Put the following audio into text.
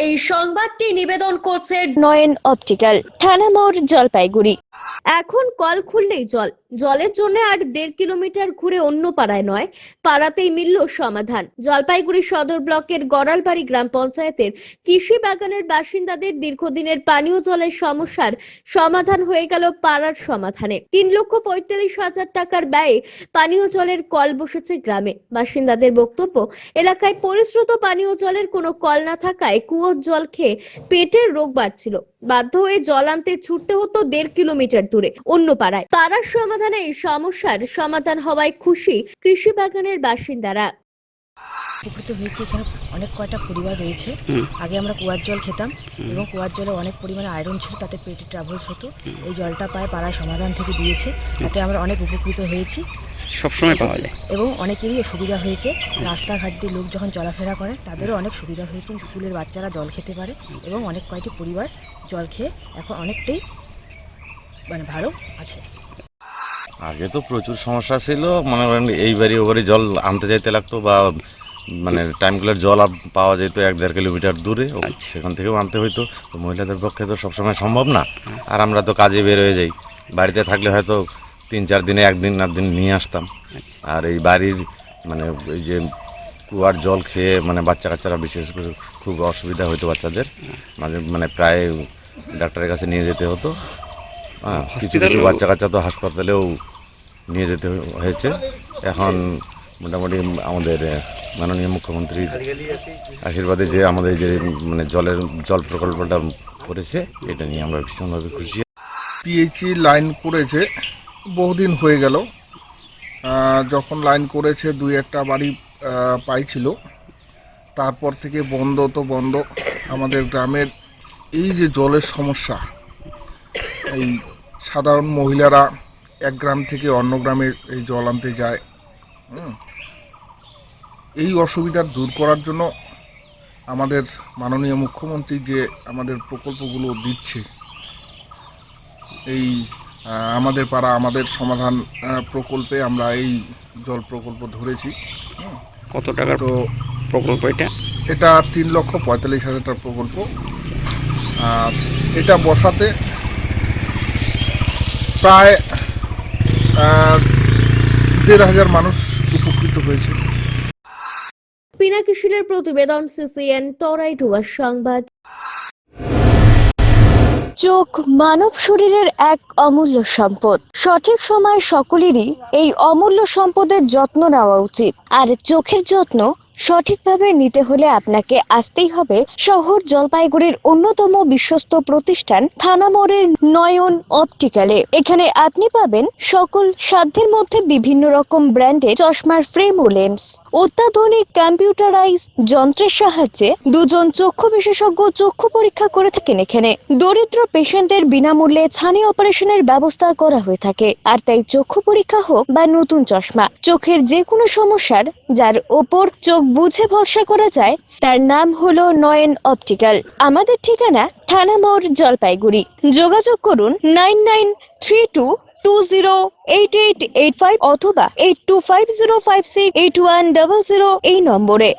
এই সংবাদটি নিবেদন করছে নয়ন অপটিক্যাল, থানা মোড়, জলপাইগুড়ি। এখন কল খুললেই জল, জলের জন্য আর 1.5 কিলোমিটার ঘুরে অন্য পাড়ায় নয়, পাড়াতেই মিলল সমাধান। জলপাইগুড়ি সদর ব্লকের গড়ালবাড়ি গ্রাম পঞ্চায়েতের কৃষি বাগানের বাসিন্দাদের দীর্ঘদিনের পানীয় জলের সমস্যার সমাধান হয়ে গেল পাড়ার সমাধানে। 3,45,000 টাকার ব্যয়ে পানীয় জলের কল বসেছে গ্রামে। বাসিন্দাদের বক্তব্য, এলাকায় পরিশ্রুত পানীয় জলের কোনো কল না থাকায় কুয়োর জল খেয়ে পেটের রোগ বাড়ছিল। বাধ্য হয়ে জল আনতে ছুটতে হতো 1.5 কিলোমিটার দূরে অন্য পাড়ায়। পাড়ার সমাধানে এই সমস্যার সমাধান হওয়ায় খুশি কৃষি বাগানের বাসিন্দারা। উপকৃত হয়েছে। এখানে অনেক কয়টা পরিবার রয়েছে। আগে আমরা কুয়ার জল খেতাম এবং কুয়ার জলে অনেক পরিমাণে আয়রন ছিল, তাতে পেটে ট্রাভেলস হতো। এই জলটা পায় পাড়ায় সমাধান থেকে দিয়েছে, তাতে আমরা অনেক উপকৃত হয়েছি। সবসময় পাওয়া যায় এবং অনেকেরই সুবিধা হয়েছে। রাস্তাঘাট দিয়ে লোক যখন চলাফেরা করে তাদেরও অনেক সুবিধা হয়েছে। স্কুলের বাচ্চারা জল খেতে পারে এবং অনেক কয়টি পরিবার জল খেয়ে এখন অনেকটাই ভালো আছে। আগে তো প্রচুর সমস্যা ছিল, মনে করেন এইবারই ওবারই জল আনতে যাইতে লাগতো, বা টাইমগুলোর জল পাওয়া যেত 1-1.5 কিলোমিটার দূরে, সেখান থেকেও আনতে হইতো। তো মহিলাদের পক্ষে তো সবসময় সম্ভব না, আর আমরা তো কাজে বের হয়ে যাই। বাড়িতে থাকলে হয়তো 3-4 দিনে একদিন নিয়ে আসতাম। আর এই বাড়ির এই যে কুয়ার জল খেয়ে বাচ্চা কাচ্চারা বিশেষ করে খুব অসুবিধা হতো। বাচ্চাদের প্রায় ডাক্তারের কাছে নিয়ে যেতে হতো। কিছু কিছু বাচ্চা কাচ্চা তো হাসপাতালেও নিয়ে যেতে হয়েছে। এখন মোটামুটি আমাদের মাননীয় মুখ্যমন্ত্রীর আশীর্বাদে যে আমাদের যে জল প্রকল্পটা করেছে, এটা নিয়ে আমরা ভীষণভাবে খুশি। পিএইচই লাইন করেছে, বহুদিন হয়ে গেল। যখন লাইন করেছে 2-1টা বাড়ি পাইছিল, তারপর থেকে বন্ধ তো বন্ধ। আমাদের গ্রামের এই যে জলের সমস্যা, এই সাধারণ মহিলারা এক গ্রাম থেকে অন্য গ্রামে এই জল আনতে যায়। এই অসুবিধা দূর করার জন্য আমাদের মাননীয় মুখ্যমন্ত্রী যে আমাদের প্রকল্পগুলো দিচ্ছে, এই আমাদের পাড়া আমাদের সমাধান প্রকল্পে আমরা এই জল প্রকল্প ধরেছি। কত টাকার তো প্রকল্প এটা? 3,45,000 টাকার প্রকল্প। এটা বসাতে প্রায় 1,500 মানুষ উপকৃত হয়েছে। পিনাকি শীলের প্রতিবেদন, সিসিএন তরাই ডুয়ার সংবাদ। চোখ মানব শরীরের এক অমূল্য সম্পদ। সঠিক সময় সকলেরই এই অমূল্য সম্পদের যত্ন নেওয়া উচিত। আর চোখের যত্ন সঠিকভাবে নিতে হলে আপনাকে আসতেই হবে শহর জলপাইগুড়ির অন্যতম বিশ্বস্ত প্রতিষ্ঠান থানা মোড়ের নয়ন অপটিক্যালে। এখানে আপনি পাবেন সকল সাধ্যের মধ্যে বিভিন্ন রকম ব্র্যান্ডের চশমার ফ্রেম ও লেন্স। অত্যাধুনিক কম্পিউটারাইজ যন্ত্রের সাহায্যে 2জন চক্ষু বিশেষজ্ঞ চক্ষু পরীক্ষা করে থাকেন এখানে। দরিদ্র পেশেন্টদের বিনামূল্যে ছানি অপারেশনের ব্যবস্থা করা হয়ে থাকে। আর তাই চক্ষু পরীক্ষা হোক বা নতুন চশমা, চোখের যে কোনো সমস্যার যার ওপর চোখ বুঝে ভরসা করা যায়, তার নাম হলো নয়ন অপটিক্যাল। আমাদের ঠিকানা থানা মোড়, জলপাইগুড়ি। যোগাযোগ করুন 9932208885 অথবা 8250568100 এই নম্বরে।